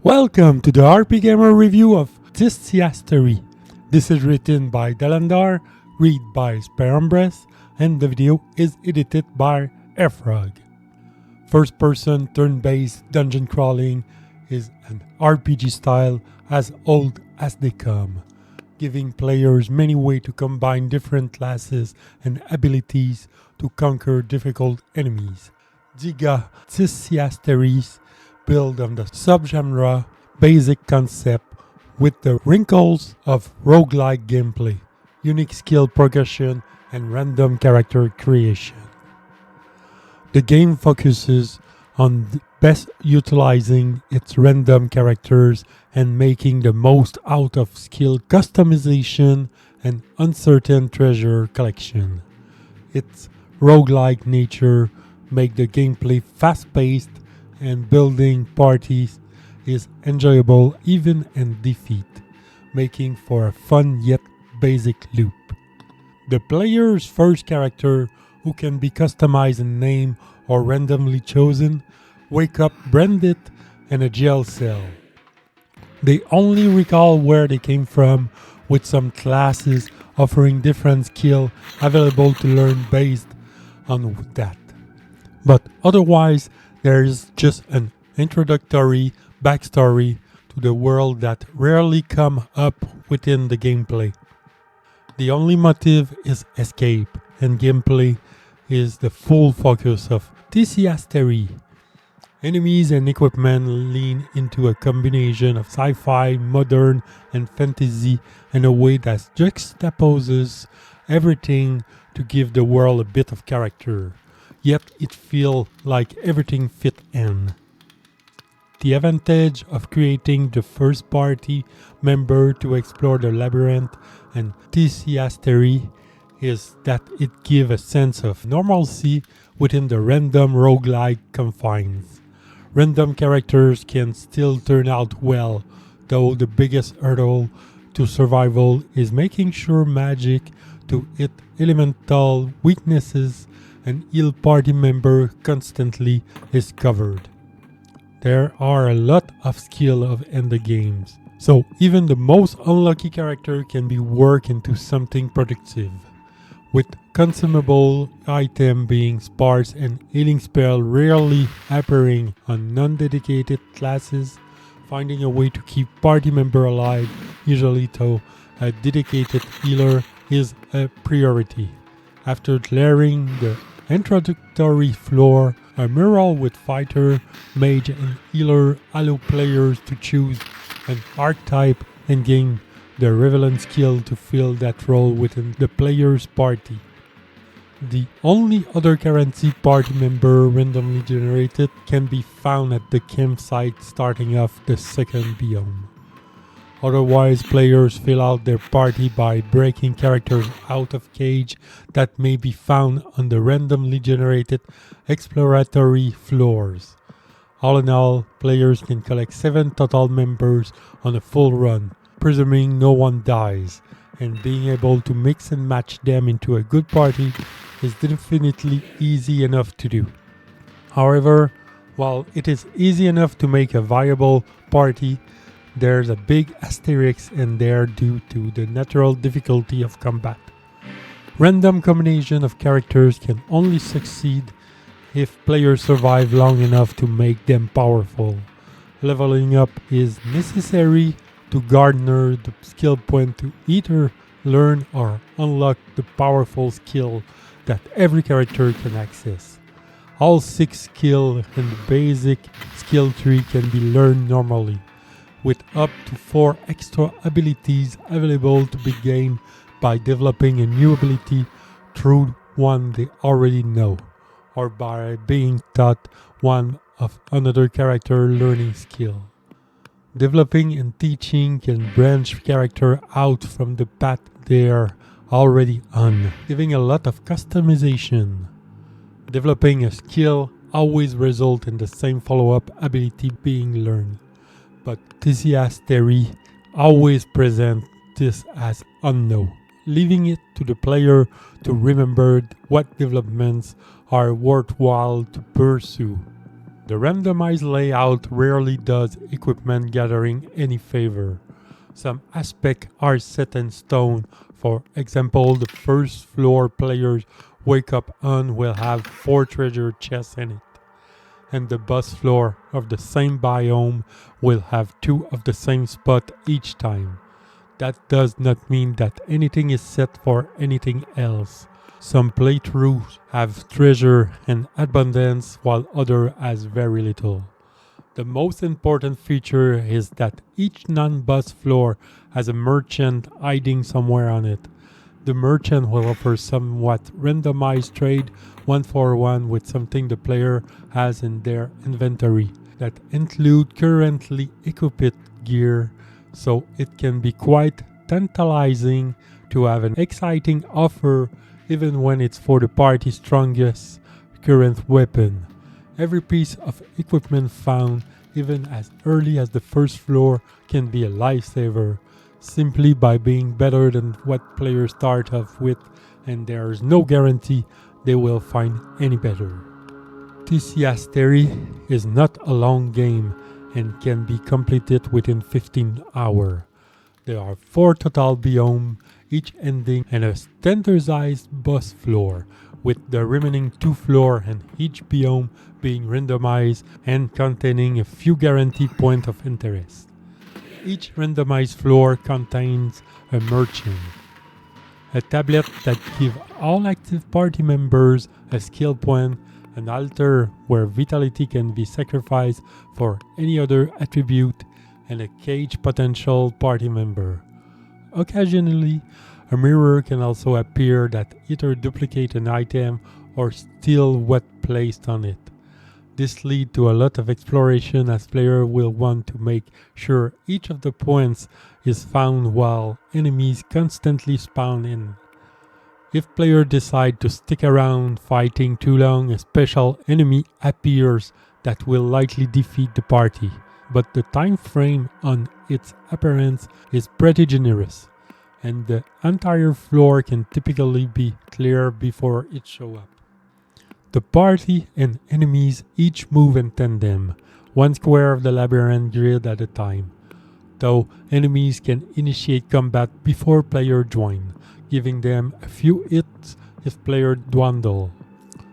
Welcome to the RPGamer review of Thysiastery. This is written by Dalandar, read by Sperumbres, and the video is edited by Efrog. First-person turn-based dungeon crawling is an RPG style as old as they come, giving players many ways to combine different classes and abilities to conquer difficult enemies. Thysiasteries build on the subgenre basic concept with the wrinkles of roguelike gameplay, unique skill progression, and random character creation. The game focuses on best utilizing its random characters and making the most out of skill customization and uncertain treasure collection. Its roguelike nature makes the gameplay fast-paced, and building parties is enjoyable even in defeat, making for a fun yet basic loop. The player's first character, who can be customized in name or randomly chosen, wake up branded in a jail cell. They only recall where they came from, with some classes offering different skill available to learn based on that. But otherwise, there is just an introductory backstory to the world that rarely come up within the gameplay. The only motive is escape, and gameplay is the full focus of Thysiastery. Enemies and equipment lean into a combination of sci-fi, modern, and fantasy in a way that juxtaposes everything to give the world a bit of character. Yet it feels like everything fit in. The advantage of creating the first party member to explore the labyrinth and Thysiastery is that it gives a sense of normalcy within the random roguelike confines. Random characters can still turn out well, though the biggest hurdle to survival is making sure magic to its elemental weaknesses and heal party member constantly is covered. There are a lot of skill in the games, so even the most unlucky character can be worked into something productive. With consumable item being sparse and healing spell rarely appearing on non-dedicated classes, finding a way to keep party member alive, usually through a dedicated healer, is a priority. After clearing the introductory floor, a mural with fighter, mage, and healer allow players to choose an archetype and gain the relevant skill to fill that role within the player's party. The only other currency party member randomly generated can be found at the campsite starting off the second biome. Otherwise, players fill out their party by breaking characters out of cage that may be found on the randomly generated exploratory floors. All in all, players can collect 7 total members on a full run, presuming no one dies, and being able to mix and match them into a good party is definitely easy enough to do. However, while it is easy enough to make a viable party, there's a big asterisk in there due to the natural difficulty of combat. Random combination of characters can only succeed if players survive long enough to make them powerful. Leveling up is necessary to garner the skill point to either learn or unlock the powerful skill that every character can access. All 6 skills in the basic skill tree can be learned normally, with up to 4 extra abilities available to be gained by developing a new ability through one they already know, or by being taught one of another character learning skill. Developing and teaching can branch character out from the path they're already on, giving a lot of customization. Developing a skill always results in the same follow-up ability being learned, but Thysiastery always presents this as unknown, leaving it to the player to remember what developments are worthwhile to pursue. The randomized layout rarely does equipment gathering any favor. Some aspects are set in stone. For example, the first floor players wake up on will have 4 treasure chests in it, and the boss floor of the same biome will have 2 of the same spot each time. That does not mean that anything is set for anything else. Some playthroughs have treasure and abundance while others has very little. The most important feature is that each non-boss floor has a merchant hiding somewhere on it. The merchant will offer somewhat randomized trade 1-for-1 with something the player has in their inventory that include currently equipped gear, so it can be quite tantalizing to have an exciting offer even when it's for the party's strongest current weapon. Every piece of equipment found, even as early as the first floor, can be a lifesaver, simply by being better than what players start off with, and there's no guarantee they will find any better. Thysiastery is not a long game and can be completed within 15 hours. There are 4 total biomes, each ending in a standardized boss floor, with the remaining 2 floors and each biome being randomized and containing a few guaranteed points of interest. Each randomized floor contains a merchant, a tablet that gives all active party members a skill point, an altar where vitality can be sacrificed for any other attribute, and a cage potential party member. Occasionally, a mirror can also appear that either duplicate an item or steal what placed on it. This leads to a lot of exploration, as player will want to make sure each of the points is found while enemies constantly spawn in. If player decide to stick around fighting too long, a special enemy appears that will likely defeat the party, but the time frame on its appearance is pretty generous, and the entire floor can typically be cleared before it shows up. The party and enemies each move in tandem, 1 square of the labyrinth grid at a time, though enemies can initiate combat before player join, giving them a few hits if player dwindle.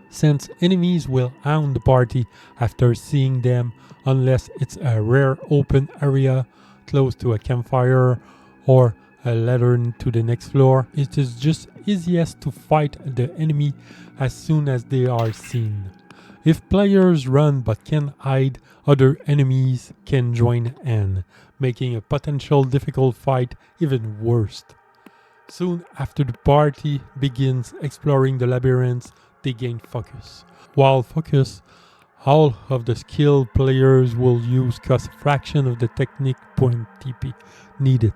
Since enemies will hound the party after seeing them, unless it's a rare open area close to a campfire or a ladder to the next floor, it is just easiest to fight the enemy as soon as they are seen. If players run but can hide, other enemies can join in, making a potential difficult fight even worse. Soon after the party begins exploring the labyrinth, they gain focus. While focus, all of the skilled players will use cost a fraction of the technique point TP needed.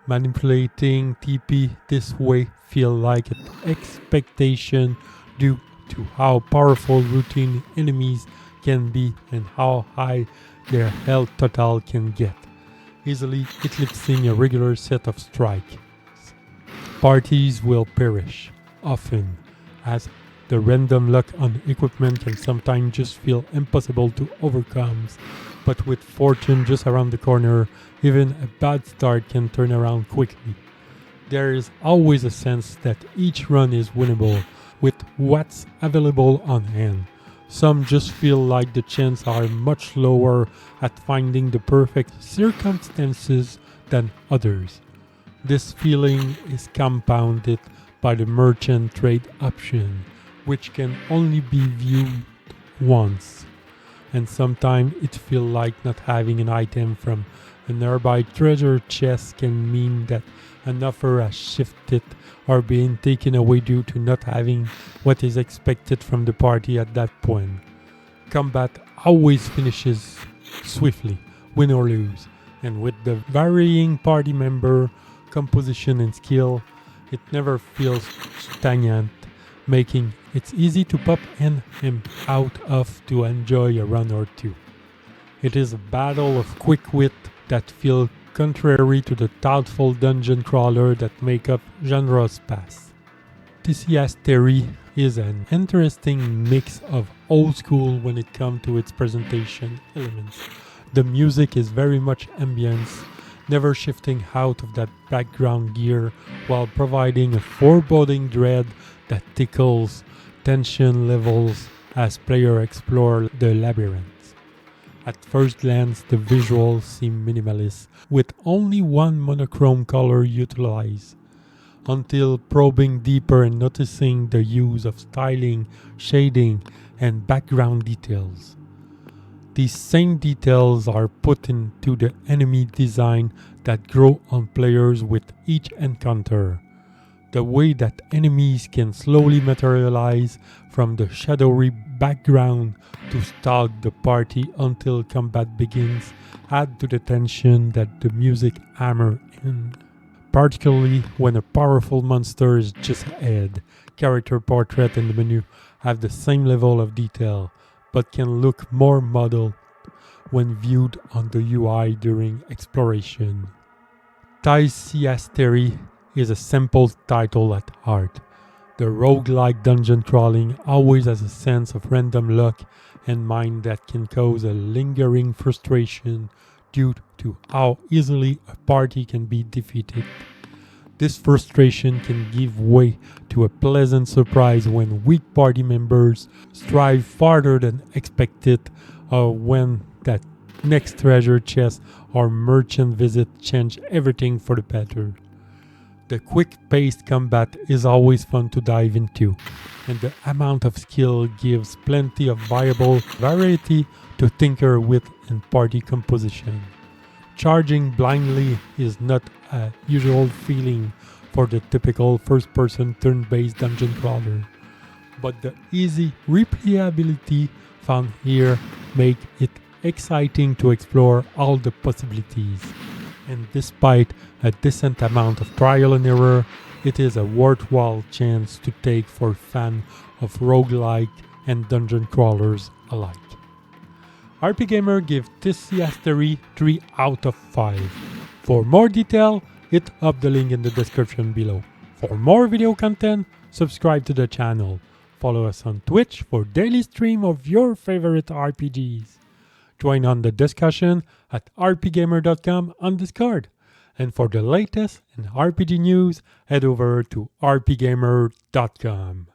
Manipulating TP this way feel like an expectation due to how powerful routine enemies can be and how high their health total can get, easily eclipsing a regular set of strikes. Parties will perish, often, as the random luck on equipment can sometimes just feel impossible to overcome, but with fortune just around the corner, even a bad start can turn around quickly. There is always a sense that each run is winnable with what's available on hand. Some just feel like the chances are much lower at finding the perfect circumstances than others. This feeling is compounded by the merchant trade option, which can only be viewed once, and sometimes it feels like not having an item from a nearby treasure chest can mean that an offer has shifted or being taken away due to not having what is expected from the party at that point. Combat always finishes swiftly, win or lose, and with the varying party member composition and skill, it never feels stagnant, making it easy to pop in and out of to enjoy a run or two. It is a battle of quick wit that feels contrary to the thoughtful dungeon crawler that make up genre's past. Thysiastery is an interesting mix of old school when it comes to its presentation elements. The music is very much ambience, never shifting out of that background gear while providing a foreboding dread that tickles tension levels as players explore the labyrinth. At first glance, the visuals seem minimalist, with only one monochrome color utilized, until probing deeper and noticing the use of styling, shading, and background details. These same details are put into the enemy design that grow on players with each encounter. The way that enemies can slowly materialize from the shadowy background to stalk the party until combat begins add to the tension that the music hammer in. Particularly when a powerful monster is just ahead. Character portrait and the menu have the same level of detail, but can look more muddled when viewed on the UI during exploration. Thysiastery is a simple title at heart. The roguelike dungeon crawling always has a sense of random luck and mind that can cause a lingering frustration due to how easily a party can be defeated. This frustration can give way to a pleasant surprise when weak party members strive farther than expected, or when that next treasure chest or merchant visit change everything for the better. The quick-paced combat is always fun to dive into, and the amount of skill gives plenty of viable variety to tinker with in party composition. Charging blindly is not a usual feeling for the typical first-person turn-based dungeon crawler, but the easy replayability found here make it exciting to explore all the possibilities. And despite a decent amount of trial and error, it is a worthwhile chance to take for fans of roguelike and dungeon crawlers alike. RPGamer give Thysiastery 3 out of 5. For more detail, hit up the link in the description below. For more video content, subscribe to the channel. Follow us on Twitch for daily stream of your favorite RPGs. Join on the discussion at rpgamer.com on Discord. And for the latest in RPG news, head over to rpgamer.com.